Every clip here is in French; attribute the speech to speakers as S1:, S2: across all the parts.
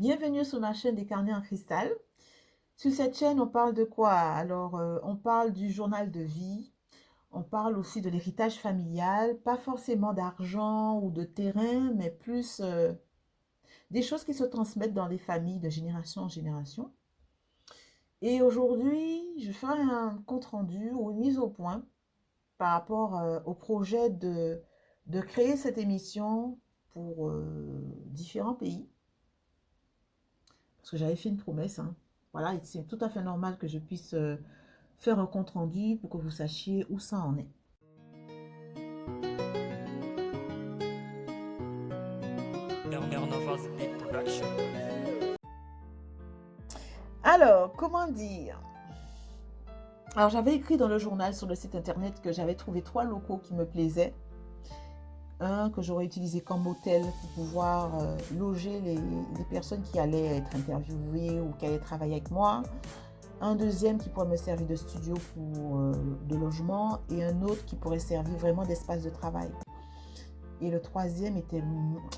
S1: Bienvenue sur ma chaîne des carnets en cristal. Sur cette chaîne, on parle de quoi? Alors, on parle du journal de vie, on parle aussi de l'héritage familial, pas forcément d'argent ou de terrain, mais plus des choses qui se transmettent dans les familles de génération en génération. Et aujourd'hui, je ferai un compte-rendu ou une mise au point par rapport au projet de créer cette émission pour différents pays. Parce que j'avais fait une promesse, hein. Voilà, c'est tout à fait normal que je puisse faire un compte rendu pour que vous sachiez où ça en est.
S2: Navas Beat Production.
S1: Alors, comment dire? Alors, j'avais écrit dans le journal sur le site internet que j'avais trouvé 3 locaux qui me plaisaient. Un que j'aurais utilisé comme hôtel pour pouvoir loger les personnes qui allaient être interviewées ou qui allaient travailler avec moi. Un deuxième qui pourrait me servir de studio pour de logement et un autre qui pourrait servir vraiment d'espace de travail. Et le troisième était,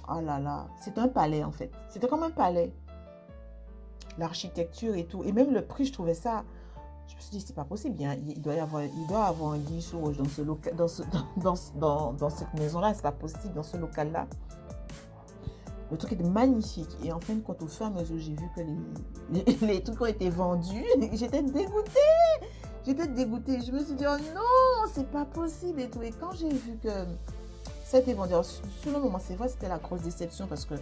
S1: oh là là, c'est un palais en fait. C'était comme un palais. L'architecture et tout. Et même le prix, je trouvais ça, je me suis dit, c'est pas possible. Il doit avoir un guichet rouge dans ce local, dans cette maison-là. C'est pas possible, dans ce local-là. Le truc était magnifique. Et en fin de compte, au fur et à mesure, j'ai vu que les trucs ont été vendus. J'étais dégoûtée. J'étais dégoûtée. Je me suis dit, oh non, c'est pas possible et tout. Et quand j'ai vu que ça a été vendu, alors, sur le moment, c'est vrai, c'était la grosse déception parce que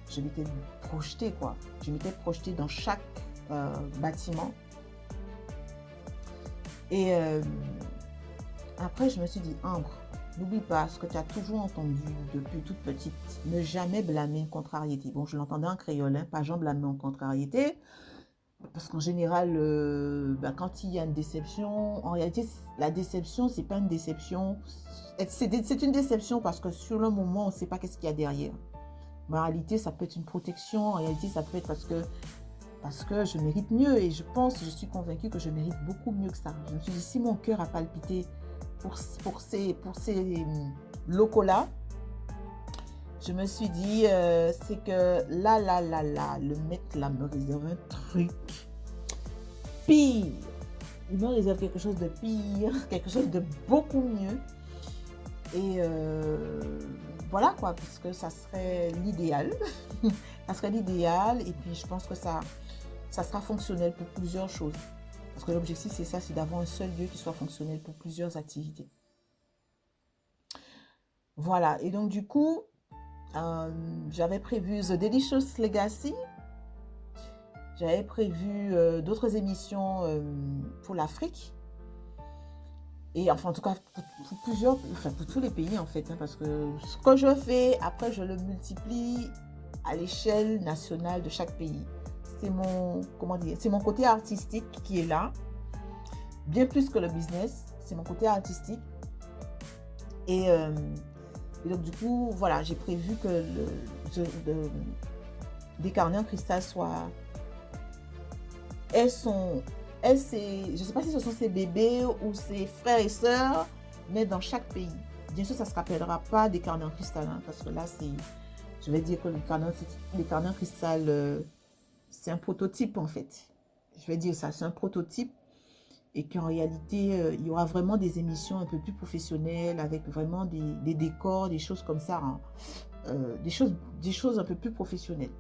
S1: je m'étais projetée, quoi. Je m'étais projetée dans chaque bâtiment. Et après, je me suis dit, Ambre, n'oublie pas ce que tu as toujours entendu depuis toute petite. Ne jamais blâmer une contrariété. Bon, je l'entendais en créole, hein, pas jamais blâmer en contrariété. Parce qu'en général, quand il y a une déception, en réalité, la déception, c'est pas une déception. C'est une déception parce que sur le moment, on ne sait pas qu'est-ce qu'il y a derrière. Mais en réalité, ça peut être une protection. En réalité, ça peut être parce que je mérite mieux. Et je suis convaincue que je mérite beaucoup mieux que ça. Je me suis dit, si mon cœur a palpité pour ces locaux-là, je me suis dit, c'est que là, le mec là me réserve un truc pire. Il me réserve quelque chose de pire, quelque chose de beaucoup mieux. Et voilà quoi, parce que ça serait l'idéal. Ça serait l'idéal. Et puis je pense que ça sera fonctionnel pour plusieurs choses. Parce que l'objectif, c'est ça, c'est d'avoir un seul lieu qui soit fonctionnel pour plusieurs activités. Voilà. Et donc du coup, j'avais prévu The Delicious Legacy. J'avais prévu d'autres émissions pour l'Afrique. Et enfin, en tout cas, pour tous les pays, en fait. Hein, parce que ce que je fais, après, je le multiplie à l'échelle nationale de chaque pays. C'est mon côté artistique qui est là. Bien plus que le business. C'est mon côté artistique. Et donc, du coup, voilà, j'ai prévu que des carnets en cristal soit... je ne sais pas si ce sont ses bébés ou ses frères et sœurs, mais dans chaque pays. Bien sûr, ça ne se rappellera pas des carnets en cristal, hein, parce que là, je vais dire que les carnets en cristal, c'est un prototype, en fait. Je vais dire ça, c'est un prototype, et qu'en réalité, il y aura vraiment des émissions un peu plus professionnelles, avec vraiment des décors, des choses comme ça, hein, des choses un peu plus professionnelles.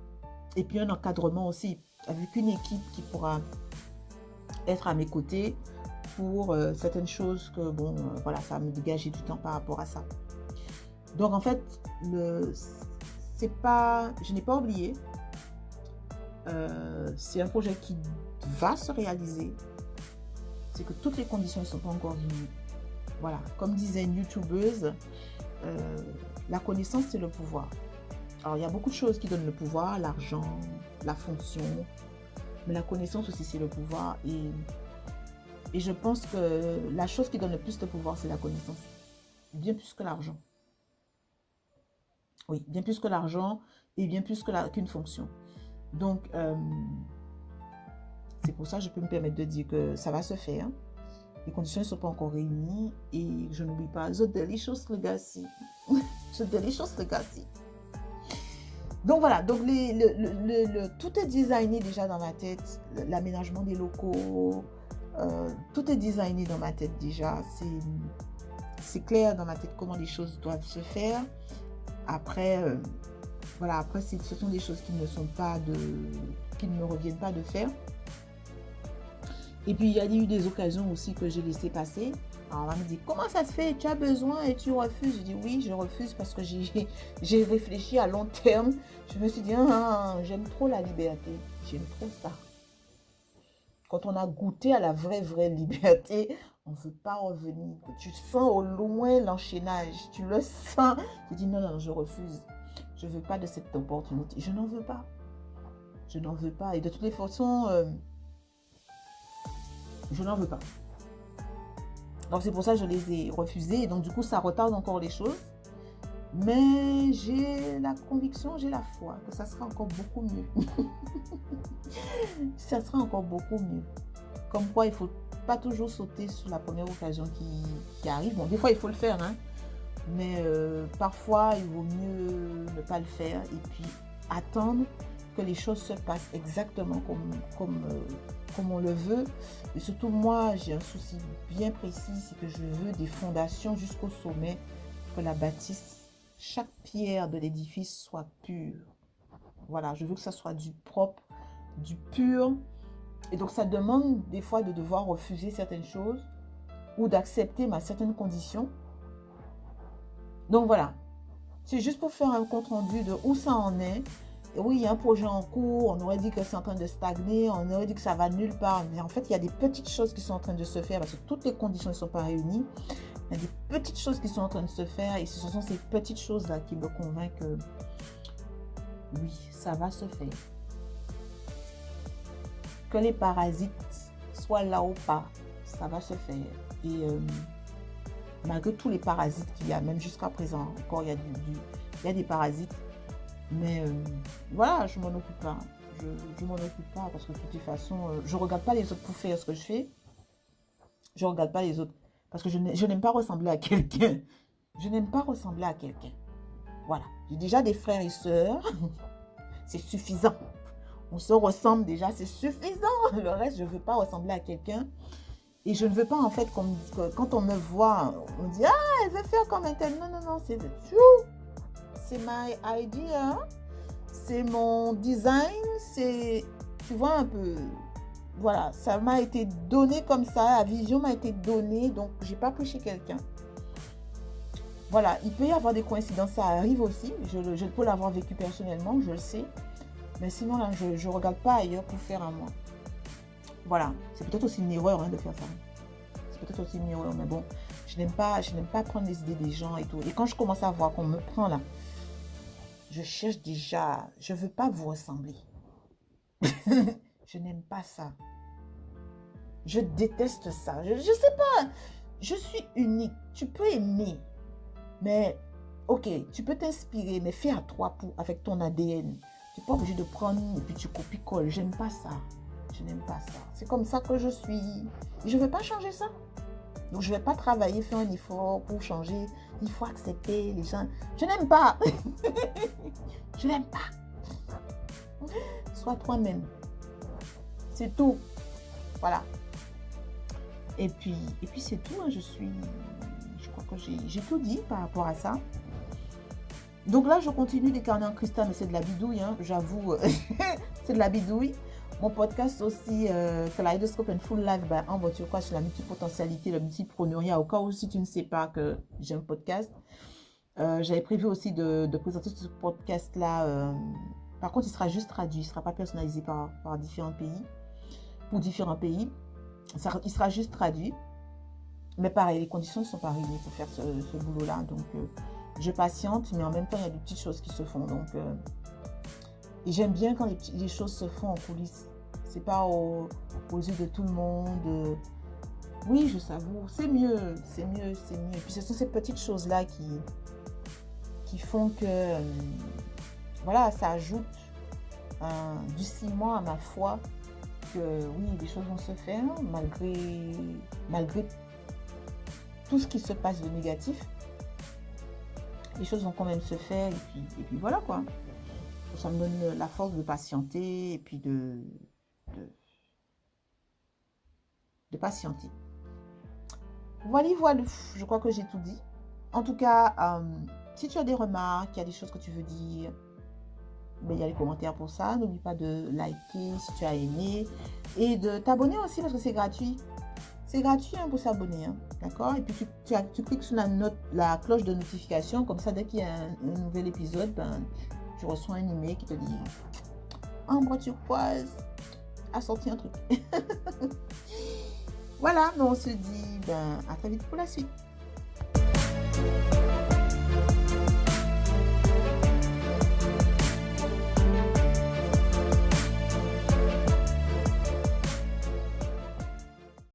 S1: Et puis un encadrement aussi, avec une équipe qui pourra être à mes côtés pour certaines choses que, bon, voilà, ça va me dégager du temps par rapport à ça. Donc, en fait, je n'ai pas oublié. C'est un projet qui va se réaliser. C'est que toutes les conditions ne sont pas encore réunies. Voilà, comme disait une youtubeuse, la connaissance, c'est le pouvoir. Alors, il y a beaucoup de choses qui donnent le pouvoir, l'argent, la fonction, mais la connaissance aussi, c'est le pouvoir. Et je pense que la chose qui donne le plus de pouvoir, c'est la connaissance. Bien plus que l'argent. Oui, bien plus que l'argent et bien plus qu'une fonction. Donc, c'est pour ça que je peux me permettre de dire que ça va se faire. Les conditions ne sont pas encore réunies et je n'oublie pas The Delicious Legacy. The Delicious Legacy. Donc voilà, donc tout est designé déjà dans ma tête, l'aménagement des locaux, tout est designé dans ma tête déjà. C'est clair dans ma tête comment les choses doivent se faire. Après, voilà, après ce sont des choses qui ne me reviennent pas de faire. Et puis il y a eu des occasions aussi que j'ai laissé passer. Alors on va me dire, comment ça se fait? Tu as besoin et tu refuses? Je dis oui, je refuse parce que j'ai réfléchi à long terme. Je me suis dit, j'aime trop la liberté. J'aime trop ça. Quand on a goûté à la vraie liberté, on ne veut pas revenir. Tu sens au loin l'enchaînage. Tu le sens. Je dis non, je refuse. Je ne veux pas de cette opportunité. Je n'en veux pas. Je n'en veux pas. Et de toutes les façons, je n'en veux pas. Donc c'est pour ça que je les ai refusés. Et donc du coup, ça retarde encore les choses. Mais j'ai la conviction, j'ai la foi que ça sera encore beaucoup mieux. Ça sera encore beaucoup mieux. Comme quoi, il ne faut pas toujours sauter sur la première occasion qui arrive. Bon, des fois, il faut le faire, hein. Mais parfois, il vaut mieux ne pas le faire et puis attendre que les choses se passent exactement comme on le veut. Et surtout, moi, j'ai un souci bien précis, c'est que je veux des fondations jusqu'au sommet, que la bâtisse, chaque pierre de l'édifice soit pure. Voilà, je veux que ça soit du propre, du pur. Et donc, ça demande des fois de devoir refuser certaines choses ou d'accepter certaines conditions. Donc, voilà. C'est juste pour faire un compte rendu de où ça en est. Et oui, il y a un projet en cours. On aurait dit que c'est en train de stagner. On aurait dit que ça va nulle part. Mais en fait, il y a des petites choses qui sont en train de se faire parce que toutes les conditions ne sont pas réunies. Il y a des petites choses qui sont en train de se faire. Et ce sont ces petites choses-là qui me convainquent que oui, ça va se faire. Que les parasites soient là ou pas, ça va se faire. Et malgré tous les parasites qu'il y a, même jusqu'à présent, encore il y a des parasites. Mais voilà, je m'en occupe pas. Je m'en occupe pas parce que de toute façon, je regarde pas les autres pour faire ce que je fais. Je regarde pas les autres parce que je n'aime pas ressembler à quelqu'un. Je n'aime pas ressembler à quelqu'un. Voilà. J'ai déjà des frères et sœurs. C'est suffisant. On se ressemble déjà, c'est suffisant. Le reste, je ne veux pas ressembler à quelqu'un. Et je ne veux pas, en fait, quand on me voit, on dit, ah, elle veut faire comme un tel. Non, c'est tout. C'est my idea. C'est mon design. Tu vois un peu, voilà, ça m'a été donné comme ça. La vision m'a été donnée. Donc, je n'ai pas pris chez quelqu'un. Voilà, il peut y avoir des coïncidences, ça arrive aussi. Je peux l'avoir vécu personnellement, je le sais. Mais sinon, là, je ne regarde pas ailleurs pour faire à moi. Voilà. C'est peut-être aussi une erreur de faire ça. C'est peut-être aussi une erreur. Mais bon, je n'aime pas prendre les idées des gens et tout. Et quand je commence à voir qu'on me prend là, je cherche déjà. Je ne veux pas vous ressembler. Je n'aime pas ça. Je déteste ça. Je ne sais pas. Je suis unique. Tu peux aimer. Mais, ok, tu peux t'inspirer. Mais fais à toi avec ton ADN. Tu n'es pas obligé de prendre et puis tu copies-colles. J'aime pas ça. Je n'aime pas ça. C'est comme ça que je suis. Et je ne vais pas changer ça. Donc, je ne vais pas travailler, faire un effort pour changer. Il faut accepter les gens. Je n'aime pas. Je n'aime pas. Sois toi-même. C'est tout. Voilà. Et puis c'est tout. Hein. Je crois que j'ai tout dit par rapport à ça. Donc là, je continue d'écarner en cristal, mais c'est de la bidouille, hein, j'avoue, c'est de la bidouille. Mon podcast aussi, Kaleidoscope and Full Life, en voiture, quoi, sur la multipotentialité, le multipreneuriat, au cas où si tu ne sais pas que j'ai un podcast. J'avais prévu aussi de présenter ce podcast-là. Par contre, il sera juste traduit, il ne sera pas personnalisé par différents pays, pour différents pays. Il sera juste traduit. Mais pareil, les conditions ne sont pas réunies pour faire ce boulot-là, donc... je patiente, mais en même temps, il y a des petites choses qui se font. Donc, et j'aime bien quand les choses se font en coulisses. C'est pas aux yeux de tout le monde. Oui, je savoure. C'est mieux. Et puis, ce sont ces petites choses-là qui font que, voilà, ça ajoute du ciment à ma foi que, oui, les choses vont se faire malgré tout ce qui se passe de négatif. Les choses vont quand même se faire et puis voilà quoi. Ça me donne la force de patienter et puis de, de patienter. Voilà, voilà, je crois que j'ai tout dit. En tout cas, si tu as des remarques, il y a des choses que tu veux dire, ben, il y a les commentaires pour ça. N'oublie pas de liker si tu as aimé et de t'abonner aussi parce que c'est gratuit. C'est gratuit hein, pour s'abonner, hein, d'accord? Et puis tu cliques sur la cloche de notification, comme ça dès qu'il y a un nouvel épisode, ben, tu reçois un email qui te dit Ambre Turquoise a sorti un truc. Voilà, mais on se dit ben, à très vite pour la suite.